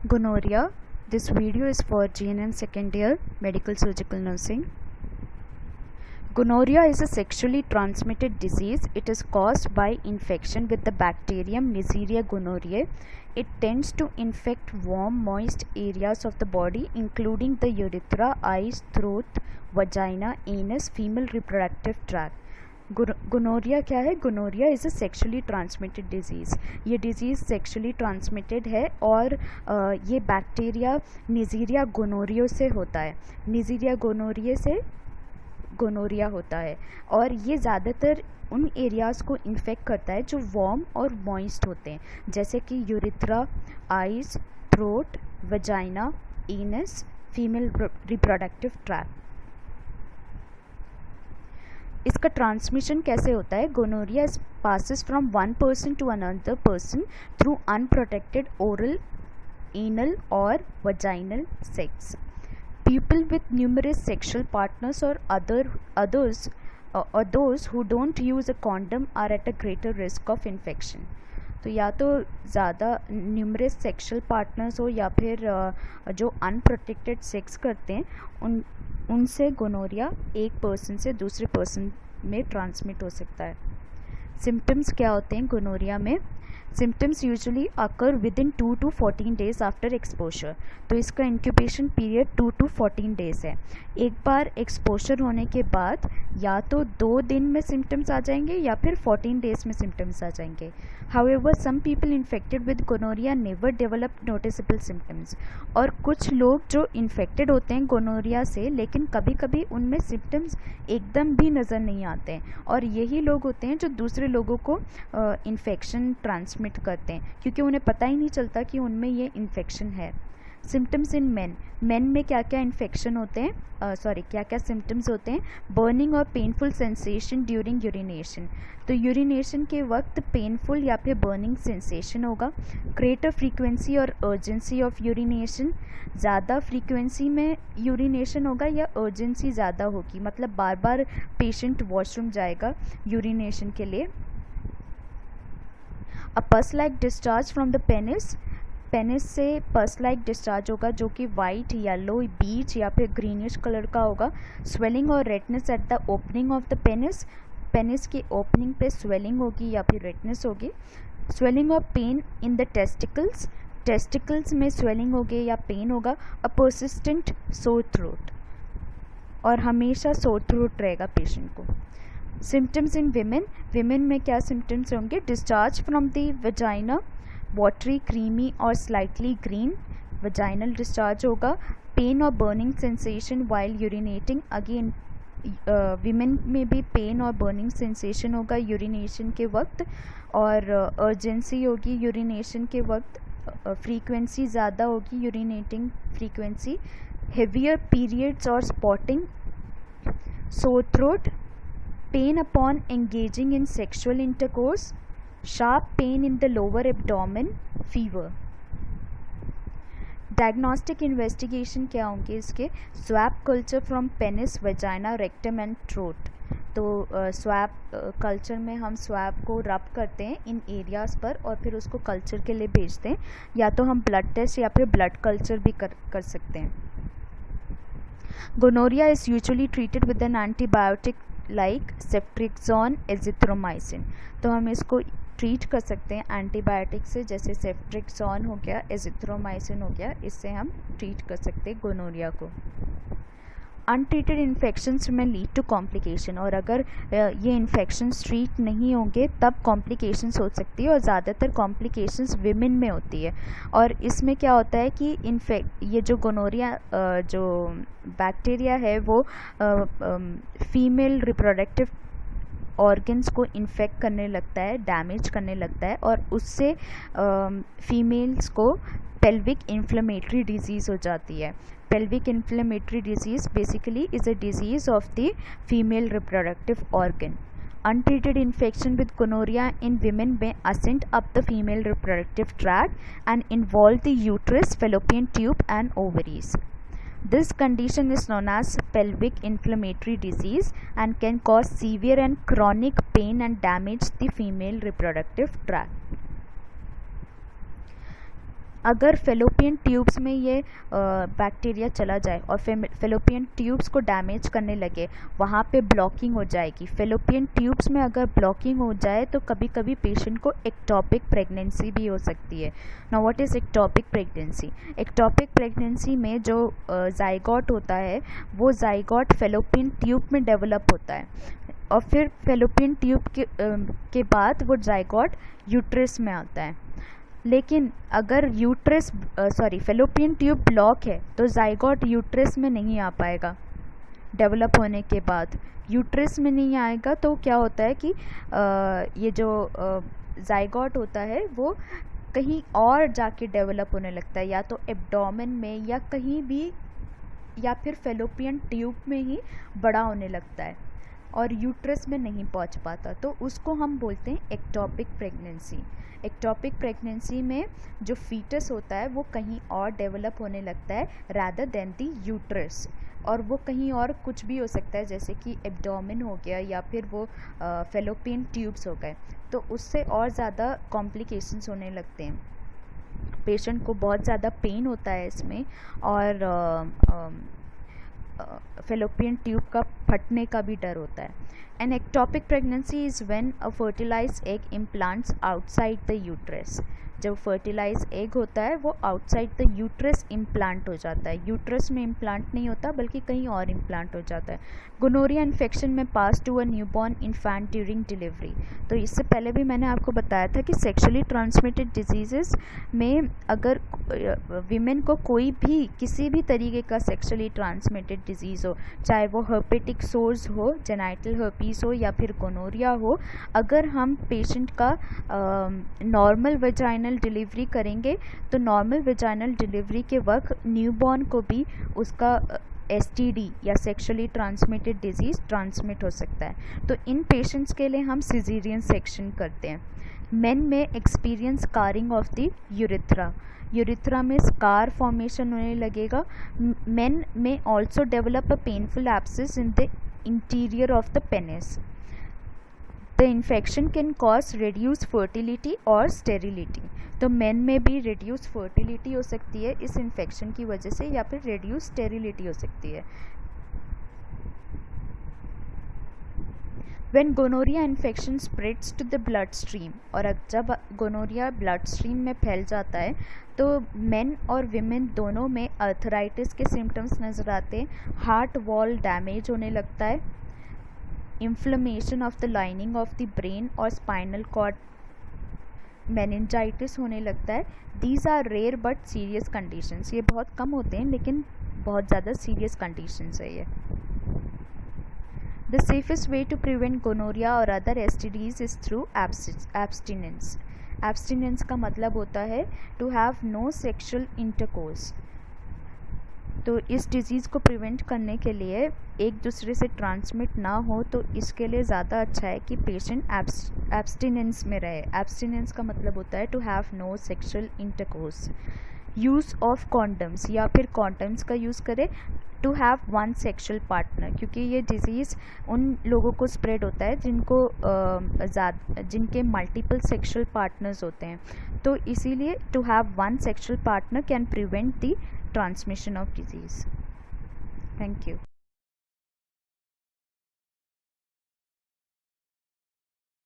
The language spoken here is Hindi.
Gonorrhea. This video is for GNM second year medical surgical nursing. Gonorrhea is a sexually transmitted disease. It is caused by infection with the bacterium Neisseria gonorrhoeae. It tends to infect warm, moist areas of the body, including the urethra, eyes, throat, vagina, anus, female reproductive tract. Gonorrhoea क्या है? Gonorrhoea is a sexually transmitted disease. ये डिज़ीज़ सेक्शुअली ट्रांसमिटेड है और ये बैक्टीरिया निज़ीरिया गोनोरियो से होता है. निज़ीरिया गोनोरिया से गोनोरिया होता है और ये ज़्यादातर उन एरियाज़ को इन्फेक्ट करता है जो वार्म और मॉइस्ट होते हैं, जैसे कि urethra, eyes, throat, vagina, anus, female reproductive tract. इसका ट्रांसमिशन कैसे होता है? Gonorrhoea passes from one person to another person through unprotected oral, anal or vaginal sex. People with numerous sexual partners or others or those who don't use a condom are at a greater risk of infection. तो या तो ज़्यादा न्यूमरस सेक्शुअल पार्टनर्स हो या फिर जो अनप्रोटेक्टेड सेक्स करते हैं उनसे गोनोरिया एक पर्सन से दूसरे पर्सन में ट्रांसमिट हो सकता है. सिम्टम्स क्या होते हैं गोनोरिया में? Symptoms usually occur with in 2 to 14 days after exposure. तो इसका इंक्यूबेशन पीरियड 2 to 14 डेज है. एक बार एक्सपोजर होने के बाद या तो 2 दिन में सिम्टम्स आ जाएंगे या फिर 14 डेज में सिम्टम्स आ जाएंगे. However some people infected with gonorrhoea never develop noticeable symptoms. और कुछ लोग जो इन्फेक्टेड होते हैं गोनोरिया से लेकिन कभी कभी उनमें सिम्टम्स एकदम भी नज़र नहीं आते हैं और यही लोग होते हैं जो दूसरे लोगों को इन्फेक्शन ट्रांसमिट करते हैं क्योंकि उन्हें पता ही नहीं चलता कि उनमें ये इन्फेक्शन है. सिम्टम्स इन मेन में क्या क्या इन्फेक्शन होते हैं, क्या क्या सिम्टम्स होते हैं? बर्निंग और पेनफुल सेंसेशन ड्यूरिंग यूरिनेशन. तो यूरिनेशन के वक्त पेनफुल या फिर बर्निंग सेंसेशन होगा. ग्रेटर फ्रीक्वेंसी और अर्जेंसी ऑफ यूरिनेशन. ज़्यादा फ्रीक्वेंसी में यूरिनेशन होगा या अर्जेंसी ज़्यादा होगी, मतलब बार बार पेशेंट वॉशरूम जाएगा यूरिनेशन के लिए. A pus like discharge from the penis. Penis से पस लाइक डिस्चार्ज होगा जो कि वाइट, येलो, बीच या फिर ग्रीनिश कलर का होगा. स्वेलिंग और redness at the opening of the penis. Penis की ओपनिंग पे स्वेलिंग होगी या फिर रेडनेस होगी. स्वेलिंग और pain in the testicles. Testicles में स्वेलिंग होगी या पेन होगा. अ परसिस्टेंट सोर थ्रोट. और हमेशा सोर थ्रोट रहेगा पेशेंट को. सिम्टम्स इन विमेन में क्या सिम्टम्स होंगे? Discharge from the vagina, watery, creamy और स्लाइटली ग्रीन. वजाइनल डिस्चार्ज होगा. पेन और burning sensation while urinating. Again women में भी पेन और बर्निंग सेंसेशन होगा यूरिनेशन के वक्त और अर्जेंसी होगी यूरिनेशन के वक्त. फ्रीक्वेंसी ज़्यादा होगी यूरिनेटिंग फ्रीक्वेंसी. हेवियर पीरियड्स और spotting. Sore throat. Pain upon engaging in sexual intercourse. Sharp pain in the lower abdomen, fever. Diagnostic investigation क्या होंगे इसके? Swab culture from penis, vagina, rectum and throat. तो स्वैब कल्चर में हम स्वैब को रब करते हैं इन एरियाज़ पर और फिर उसको कल्चर के लिए भेजते हैं, या तो हम ब्लड टेस्ट या फिर ब्लड कल्चर भी कर सकते हैं. Gonorrhoea is usually treated with an antibiotic like ceftriaxone, azithromycin. तो हम इसको ट्रीट कर सकते हैं एंटीबायोटिक से, जैसे सेफ्ट्रिक्सोन हो गया, एजिथ्रोमाइसिन हो गया. इससे हम ट्रीट कर सकते हैं गोनोरिया को. अनट्रीटेड इन्फेक्शंस में लीड टू कॉम्प्लिकेशन. और अगर ये इन्फेक्शंस ट्रीट नहीं होंगे तब कॉम्प्लिकेशंस हो सकती है और ज़्यादातर कॉम्प्लिकेशंस विमेन में होती है. और इसमें क्या होता है कि ये जो गोनोरिया जो बैक्टीरिया है वो फीमेल रिप्रोडक्टिव ऑर्गन्स को इन्फेक्ट करने लगता है, डैमेज करने लगता है और उससे फीमेल्स को पेल्विक इन्फ्लेमेटरी डिजीज़ हो जाती है. Pelvic inflammatory disease basically is a disease of the female reproductive organ. Untreated infection with gonorrhea in women may ascend up the female reproductive tract and involve the uterus, fallopian tube and ovaries. This condition is known as pelvic inflammatory disease and can cause severe and chronic pain and damage the female reproductive tract. अगर फेलोपियन ट्यूब्स में ये बैक्टीरिया चला जाए और फेलोपियन ट्यूब्स को डैमेज करने लगे, वहाँ पे ब्लॉकिंग हो जाएगी। फेलोपियन ट्यूब्स में अगर ब्लॉकिंग हो जाए तो कभी कभी पेशेंट को एक्टोपिक प्रेगनेंसी भी हो सकती है। Now what is ectopic pregnancy? Ectopic pregnancy में जो जाइगोट होता है वो जाइगोट फेलोपियन ट्यूब में डेवलप होता है और फिर फेलोपियन ट्यूब के बाद वो जाइगोट यूट्रस में आता है। लेकिन अगर फेलोपियन ट्यूब ब्लॉक है तो जाइगोट यूट्रस में नहीं आ पाएगा। डेवलप होने के बाद यूट्रस में नहीं आएगा तो क्या होता है कि ये जो जाइगोट होता है वो कहीं और जाके डेवलप होने लगता है, या तो एब्डोमेन में या कहीं भी, या फिर फेलोपियन ट्यूब में ही बड़ा होने लगता है और यूट्रस में नहीं पहुंच पाता, तो उसको हम बोलते हैं एक्टोपिक प्रेगनेंसी। एक्टोपिक प्रेगनेंसी में जो फीटस होता है वो कहीं और डेवलप होने लगता है रादर देन दी यूट्रस, और वो कहीं और कुछ भी हो सकता है, जैसे कि एब्डोमेन हो गया या फिर वो फेलोपियन ट्यूब्स हो गए, तो उससे और ज़्यादा कॉम्प्लिकेशंस होने लगते हैं। पेशेंट को बहुत ज़्यादा पेन होता है इसमें, और फेलोपियन ट्यूब का फटने का भी डर होता है। An ectopic pregnancy is when a fertilised egg implants outside the uterus. जब फर्टिलाइज एग होता है वो आउटसाइड द यूट्रस इम्प्लांट हो जाता है। यूट्रस में इम्प्लांट नहीं होता बल्कि कहीं और इम्प्लांट हो जाता है। गोनोरिया इन्फेक्शन में pass to a newborn infant during delivery. तो इससे पहले भी मैंने आपको बताया था कि सेक्सुअली ट्रांसमिटेड डिजीज़ में अगर वीमेन को कोई भी किसी भी तरीके का सेक्सुअली ट्रांसमिटेड डिजीज़ हो, चाहे वो हर्पेटिक सोर्स हो, जेनाइटल हर्पीस हो या फिर गोनोरिया हो, अगर हम पेशेंट का नॉर्मल वेजाइनल डिलीवरी करेंगे तो नॉर्मल वेजाइनल डिलीवरी के वक्त न्यूबॉर्न को भी उसका एसटीडी या सेक्सुअली ट्रांसमिटेड डिजीज़ ट्रांसमिट हो सकता है। तो इन पेशेंट्स के लिए हम सिजेरियन सेक्शन करते हैं। मेन में experience scarring of the urethra में स्कार फॉर्मेशन होने लगेगा। मेन में also develop a painful abscess in the interior of the penis. The infection can cause reduce fertility और स्टेरिलिटी। तो मेन में भी रिड्यूस फर्टिलिटी हो सकती है इस इन्फेक्शन की वजह से, या फिर रिड्यूस स्टेरिलिटी हो सकती है। When gonorrhea infection spreads to the bloodstream, और जब गोनोरिया ब्लड स्ट्रीम में फैल जाता है तो मेन और विमेन दोनों में अर्थराइटिस के सिम्टम्स नज़र आते हैं। हार्ट वॉल डैमेज होने लगता है, inflammation of the lining of the brain और स्पाइनल कॉर्ड, मेनिंजाइटिस होने लगता है। These are rare but serious conditions. ये बहुत कम होते हैं लेकिन बहुत ज़्यादा सीरियस कंडीशंस है ये। The safest way to prevent gonorrhea or other STDs is through abstinence. Abstinence का मतलब होता है to have no sexual intercourse. तो इस डिज़ीज़ को प्रिवेंट करने के लिए, एक दूसरे से ट्रांसमिट ना हो, तो इसके लिए ज़्यादा अच्छा है कि पेशेंट एब्सटिनेंस में रहे। एब्सटिनेंस का मतलब होता है to have no sexual intercourse. Use of condoms, या फिर कॉन्डम्स का यूज़ करें। To have one sexual partner, क्योंकि ये डिज़ीज़ उन लोगों को स्प्रेड होता है जिनके मल्टीपल सेक्सुअल पार्टनर्स होते हैं, तो इसीलिए to have one sexual partner can prevent the transmission of disease. Thank you.